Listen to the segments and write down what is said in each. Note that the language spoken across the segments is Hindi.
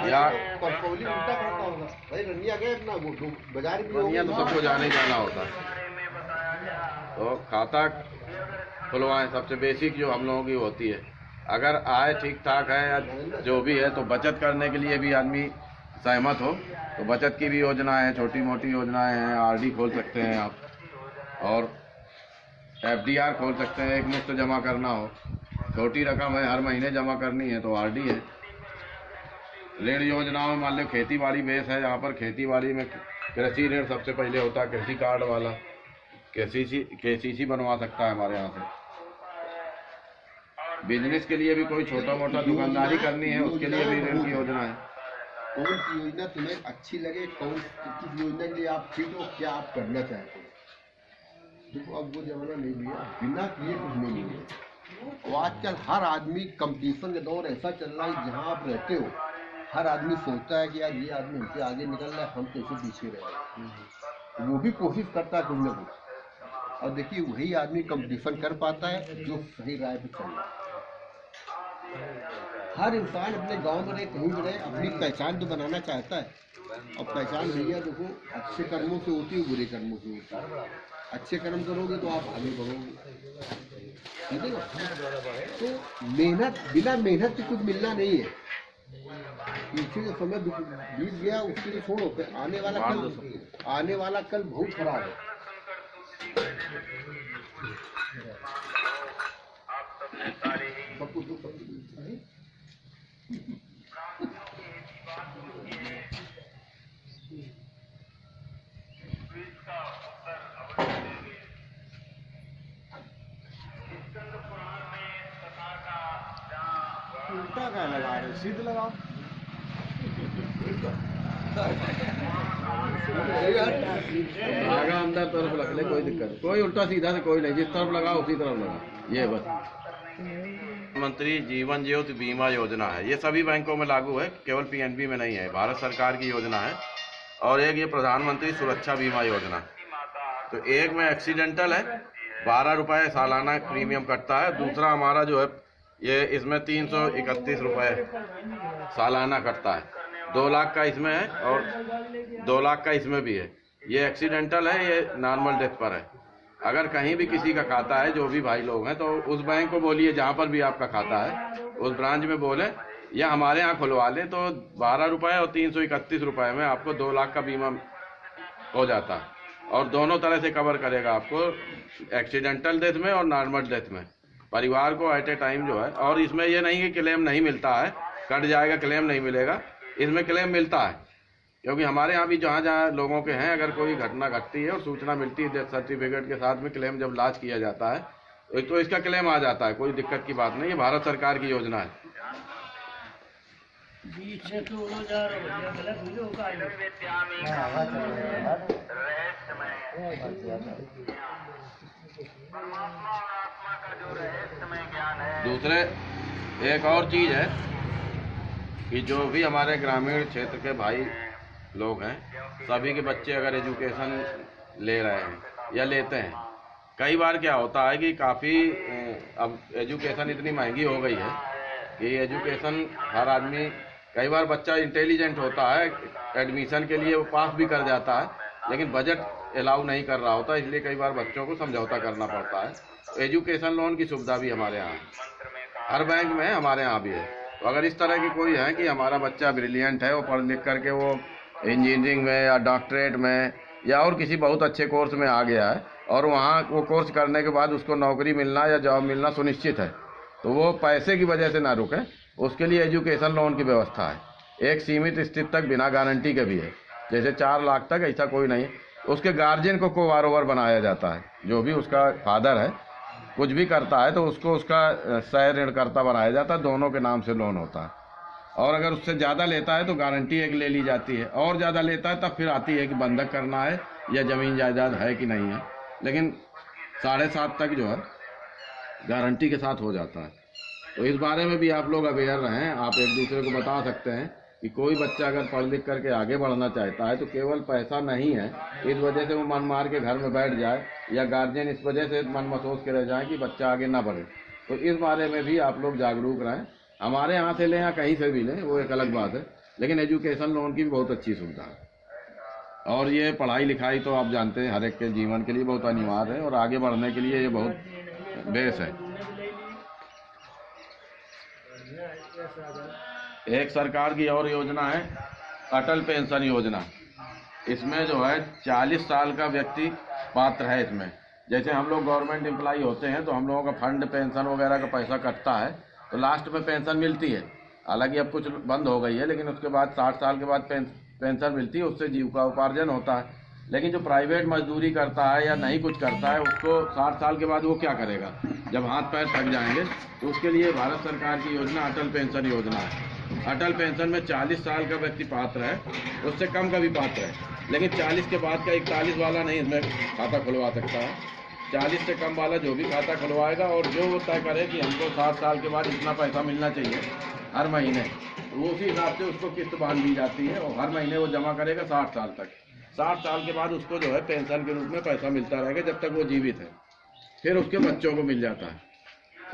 या परसौली उल्टा पड़ता होगा भाई। रनिया गए अपना वो बाजार भी रनिया तो सबको जाने ही जाना होता है। तो खाता खुलवाएं, सबसे बेसिक जो हम लोगों की होती है। अगर आय ठीक ठाक है या जो भी है, तो बचत करने के लिए भी आदमी सहमत हो तो बचत की भी योजनाएं हैं, छोटी मोटी योजनाएं हैं। आरडी खोल सकते हैं आप, और एफडीआर खोल सकते हैं। एक मुश्त जमा करना हो, छोटी रकम है, हर महीने जमा करनी है, तो आरडी है। ऋण योजनाओं में मान लो खेती बाड़ी बेस है, यहाँ पर खेती बाड़ी में कृषि ऋण सबसे पहले होता है, कृषि कार्ड वाला। केसीसी बनवा सकता है हमारे यहाँ से। बिजनेस के लिए भी कोई छोटा मोटा दुकानदारी करनी है, उसके लिए भी ऋण की योजना है। कौन सी योजना तुम्हें अच्छी लगे, किस योजना के लिए आप फिट हो, क्या आप करना चाहते हो? देखो अब वो जमाना नहीं भैया, बिना किए कुछ नहीं है। और आजकल हर आदमी कंपटीशन का दौर ऐसा चल रहा है, जहाँ आप रहते हो हर आदमी सोचता है कि यार ये आदमी हमसे आगे निकल रहा है, हम कैसे पीछे रहे। वो भी कोशिश करता है कुछ न कुछ, और देखिए वही आदमी कंपटीशन कर पाता है जो सही राय पे चल रहा है। हर इंसान अपने गांव में रहे, कहीं भी रहे, अपनी पहचान तो बनाना चाहता है। और पहचान भैया देखो अच्छे कर्मों से होती है, बुरे कर्मों से होती है। अच्छे कर्म करोगे तो आप आगे बढ़ोगे, ठीक है ना? तो मेहनत, बिना मेहनत के कुछ मिलना नहीं है। पीछे जो समय बीत गया उसके लिए छोड़ो, फिर आने वाला कल बहुत खराब है। उल्टा क्या लगा रहे, सीध लगाओ। धागा अंदर तरफ रख ले, कोई दिक्कत नहीं। कोई उल्टा सीधा से कोई नहीं, जिस तरफ लगाओ उसी तरफ लगा, ये बस। प्रधानमंत्री जीवन ज्योति बीमा योजना है, ये सभी बैंकों में लागू है, केवल पीएनबी में नहीं है। भारत सरकार की योजना है। और एक ये प्रधानमंत्री सुरक्षा बीमा योजना, तो एक में एक्सीडेंटल है, 12 रुपये सालाना प्रीमियम कटता है। दूसरा हमारा जो है ये, इसमें 331 रुपये सालाना कटता है। 2 लाख का इसमें है और 2 लाख का इसमें भी है। ये एक्सीडेंटल है, ये नॉर्मल डेथ पर है। अगर कहीं भी किसी का खाता है, जो भी भाई लोग हैं, तो उस बैंक को बोलिए जहाँ पर भी आपका खाता है, उस ब्रांच में बोले या हमारे यहाँ खुलवा लें, तो 12 रुपये और 331 रुपये में आपको 2 लाख का बीमा हो जाता है। और दोनों तरह से कवर करेगा आपको, एक्सीडेंटल डेथ में और नॉर्मल डेथ में, परिवार को एट ए टाइम जो है। और इसमें यह नहीं कि क्लेम नहीं मिलता है, कट जाएगा क्लेम नहीं मिलेगा, इसमें क्लेम मिलता है। क्योंकि हमारे यहाँ भी जहाँ जहाँ लोगों के हैं, अगर कोई घटना घटती है और सूचना मिलती है डेथ सर्टिफिकेट के साथ में, क्लेम जब लॉन्च किया जाता है तो इसका क्लेम आ जाता है, कोई दिक्कत की बात नहीं है। भारत सरकार की योजना है। दूसरे एक और चीज़ है कि जो भी हमारे ग्रामीण क्षेत्र के भाई लोग हैं, सभी के बच्चे अगर एजुकेशन ले रहे हैं या लेते हैं, कई बार क्या होता है कि काफ़ी अब एजुकेशन इतनी महंगी हो गई है कि एजुकेशन हर आदमी, कई बार बच्चा इंटेलिजेंट होता है, एडमिशन के लिए वो पास भी कर जाता है, लेकिन बजट अलाउ नहीं कर रहा होता, इसलिए कई बार बच्चों को समझौता करना पड़ता है। तो एजुकेशन लोन की सुविधा भी हमारे यहाँ हर बैंक में है, हमारे यहाँ भी है। तो अगर इस तरह की कोई है कि हमारा बच्चा ब्रिलियंट है, वो पढ़ लिख करके वो इंजीनियरिंग में या डॉक्टरेट में या और किसी बहुत अच्छे कोर्स में आ गया है, और वहाँ वो कोर्स करने के बाद उसको नौकरी मिलना या जॉब मिलना सुनिश्चित है, तो वो पैसे की वजह से ना रुके, उसके लिए एजुकेशन लोन की व्यवस्था है। एक सीमित स्थिति तक बिना गारंटी के भी है, जैसे 4 लाख तक, ऐसा कोई नहीं। उसके गार्जियन को कोवारोवर बनाया जाता है, जो भी उसका फादर है कुछ भी करता है तो उसको उसका सह ऋणकर्ता बनाया जाता है, दोनों के नाम से लोन होता है। और अगर उससे ज़्यादा लेता है तो गारंटी एक ले ली जाती है, और ज़्यादा लेता है तब फिर आती है कि बंधक करना है या ज़मीन जायदाद है कि नहीं है, लेकिन 7.5 तक जो है गारंटी के साथ हो जाता है। तो इस बारे में भी आप लोग अवेयर रहें, आप एक दूसरे को बता सकते हैं कि कोई बच्चा अगर पढ़ लिख करके आगे बढ़ना चाहता है तो केवल पैसा नहीं है, इस वजह से वो मन मार के घर में बैठ जाए, या गार्जियन इस वजह से मन महसूस के रह जाए कि बच्चा आगे ना बढ़े। तो इस बारे में भी आप लोग जागरूक रहें। हमारे यहाँ से लें या कहीं से भी लें, वो एक अलग बात है, लेकिन एजुकेशन लोन की भी बहुत अच्छी सुविधा है। और ये पढ़ाई लिखाई तो आप जानते हैं हर एक के जीवन के लिए बहुत अनिवार्य है, और आगे बढ़ने के लिए ये बहुत बेस है। एक सरकार की और योजना है अटल पेंशन योजना। इसमें जो है 40 साल का व्यक्ति पात्र है। इसमें जैसे हम लोग गवर्नमेंट एम्प्लॉई होते हैं तो हम लोगों का फंड पेंशन वगैरह का पैसा कटता है, तो लास्ट में पेंशन मिलती है। हालांकि अब कुछ बंद हो गई है, लेकिन उसके बाद 60 साल के बाद पेंशन मिलती है, उससे जीविका उपार्जन होता है। लेकिन जो प्राइवेट मजदूरी करता है या नहीं कुछ करता है, उसको 60 साल के बाद वो क्या करेगा, जब हाथ पैर थक जाएंगे। तो उसके लिए भारत सरकार की योजना अटल पेंशन योजना है। अटल पेंशन में 40 साल का व्यक्ति पात्र है, उससे कम का भी पात्र है, लेकिन 40 के बाद का 41 वाला नहीं इसमें खाता खुलवा सकता है। 40 से कम वाला जो भी खाता खुलवाएगा, और जो वो तय करे कि हमको 60 साल के बाद इतना पैसा मिलना चाहिए हर महीने, तो उसी हिसाब से उसको किस्त बांध दी जाती है, और हर महीने वो जमा करेगा 60 साल तक। 60 साल के बाद उसको जो है पेंशन के रूप में पैसा मिलता रहेगा जब तक वो जीवित है। फिर उसके बच्चों को मिल जाता है,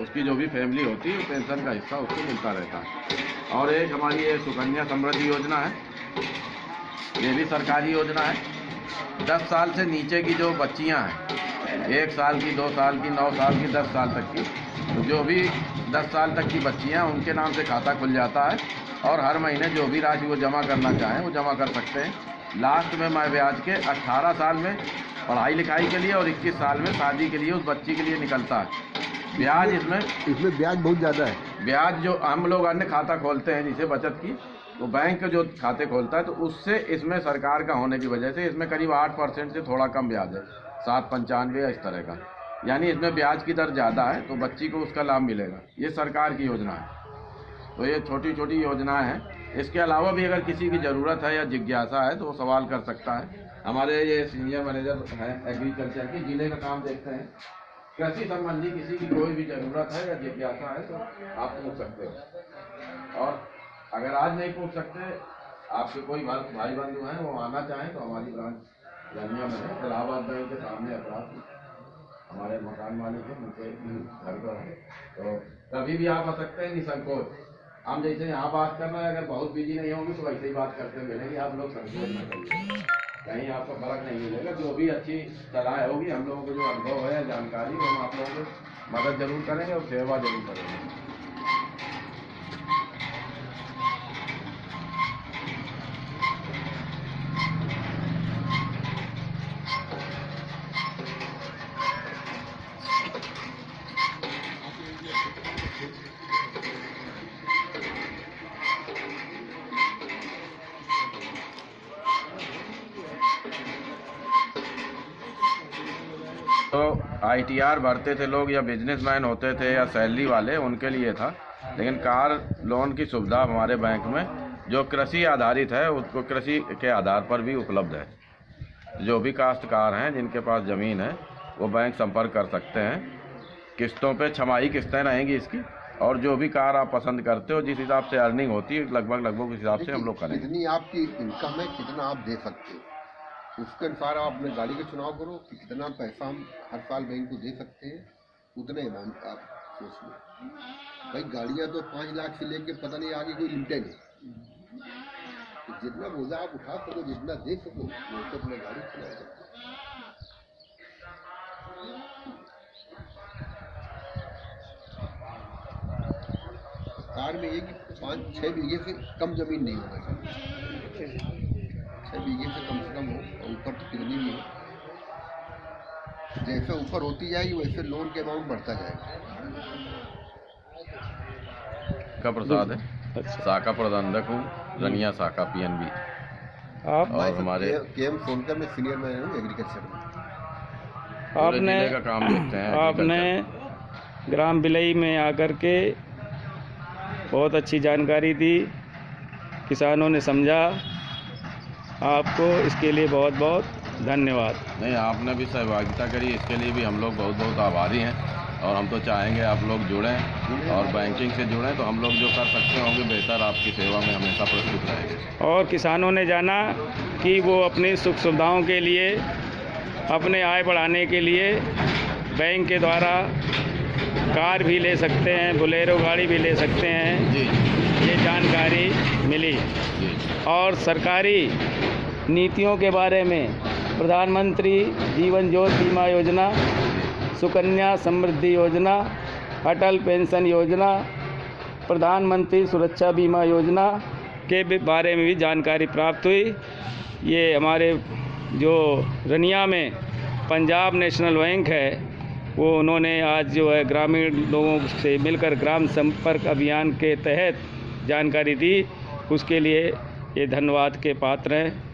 उसकी जो भी फैमिली होती है पेंशन का हिस्सा उसको मिलता रहता है। और एक हमारी ये सुकन्या समृद्धि योजना है, ये भी सरकारी योजना है। 10 साल से नीचे की जो बच्चियां हैं, 1 साल की, 2 साल की, 9 साल की, 10 साल तक की, तो जो भी 10 साल तक की बच्चियां, उनके नाम से खाता खुल जाता है, और हर महीने जो भी राशि वो जमा करना चाहें वो जमा कर सकते हैं। लास्ट में मैं ब्याज के 18 साल में पढ़ाई लिखाई के लिए और 21 साल में शादी के लिए उस बच्ची के लिए निकलता है ब्याज। इसमें ब्याज बहुत ज़्यादा है। ब्याज जो हम लोग अन्य खाता खोलते हैं जिसे बचत की, तो बैंक जो खाते खोलता है, तो उससे इसमें सरकार का होने की वजह से इसमें करीब 8% से थोड़ा कम ब्याज है, 7.95 या इस तरह का। यानी इसमें ब्याज की दर ज़्यादा है, तो बच्ची को उसका लाभ मिलेगा। ये सरकार की योजना है। तो ये छोटी छोटी योजनाएं हैं। इसके अलावा भी अगर किसी की ज़रूरत है या जिज्ञासा है तो वो सवाल कर सकता है। हमारे ये सीनियर मैनेजर हैं एग्रीकल्चर की, जिले का काम देखते हैं। कृषि संबंधी किसी की कोई भी ज़रूरत है या जिज्ञासा है तो आप पूछ सकते हो। और अगर आज नहीं पूछ सकते, आपके कोई भाई बंधु हैं वो आना चाहें तो हमारी ब्रांच रनिया में है, इलाहाबाद बैंक के सामने अपराध हमारे मकान मालिक हैं, उनके घर पर है, तो कभी भी आप आ सकते हैं निसंकोच। हम जैसे यहाँ बात कर रहे हैं, अगर बहुत बिजी नहीं होंगे तो वैसे ही बात करते मिलेंगे। आप लोग संकोच न करिए, कहीं आपको फर्क नहीं मिलेगा। जो भी अच्छी सलाह होगी, हम लोगों को जो अनुभव है, जानकारी, हम आप लोगों को मदद जरूर करेंगे और सेवा जरूर करेंगे। तो ITR भरते थे लोग, या बिजनेसमैन होते थे या सैलरी वाले, उनके लिए था। लेकिन कार लोन की सुविधा हमारे बैंक में जो कृषि आधारित है, उसको कृषि के आधार पर भी उपलब्ध है। जो भी काश्तकार हैं जिनके पास ज़मीन है वो बैंक संपर्क कर सकते हैं। किस्तों पे 6 किस्तें रहेंगी इसकी, और जो भी कार आप पसंद करते हो, जिस हिसाब से अर्निंग होती है लगभग उस हिसाब से हम लोग करेंगे। कितनी आपकी इनकम है, कितना आप दे सकते हो, उसके अनुसार आप अपने गाड़ी का चुनाव करो कि कितना पैसा हम हर साल बैंक को दे सकते हैं, उतने अमाउंट आप सोच लो। भाई गाड़ियाँ तो 5 लाख से लेके पता नहीं आगे कोई लिमिटेड है, तो जितना बोझा आप उठा सको, जितना दे सको, वो तो अपने गाड़ी चला सकते। कार में ये कि 5-6 बीघे से कम जमीन नहीं होना चाहिए, 6 बीघे से कम हो, और ऊपर तो कितनी भी हो। जैसे ऊपर होती जाएगी वैसे लोन के अमाउंट बढ़ता जाएगा। का प्रसाद है, शाखा प्रबंधक हूँ, रनिया शाखा PNB। आप और हमारे KM सोनकर में सीनियर मैनेजर हूँ एग्रीकल्चर में। आपने जिले का काम देखते हैं। आपने ग्राम बिलई में आकर के बहुत अच्छी जानकारी दी, किसानों ने समझा। आपको इसके लिए बहुत बहुत धन्यवाद। नहीं, आपने भी सहभागिता करी, इसके लिए भी हम लोग बहुत बहुत आभारी हैं। और हम तो चाहेंगे आप लोग जुड़ें और बैंकिंग से जुड़ें, तो हम लोग जो कर सकते होंगे बेहतर आपकी सेवा में हमेशा प्रस्तुत रहेंगे। और किसानों ने जाना कि वो अपनी सुख सुविधाओं के लिए, अपने आय बढ़ाने के लिए बैंक के द्वारा कार भी ले सकते हैं, बोलेरो गाड़ी भी ले सकते हैं। जी। ये जानकारी मिली। जी और सरकारी नीतियों के बारे में प्रधानमंत्री जीवन ज्योति बीमा योजना, सुकन्या समृद्धि योजना, अटल पेंशन योजना, प्रधानमंत्री सुरक्षा बीमा योजना के बारे में भी जानकारी प्राप्त हुई। ये हमारे जो रनिया में पंजाब नेशनल बैंक है, वो उन्होंने आज जो है ग्रामीण लोगों से मिलकर ग्राम संपर्क अभियान के तहत जानकारी दी, उसके लिए ये धन्यवाद के पात्र हैं।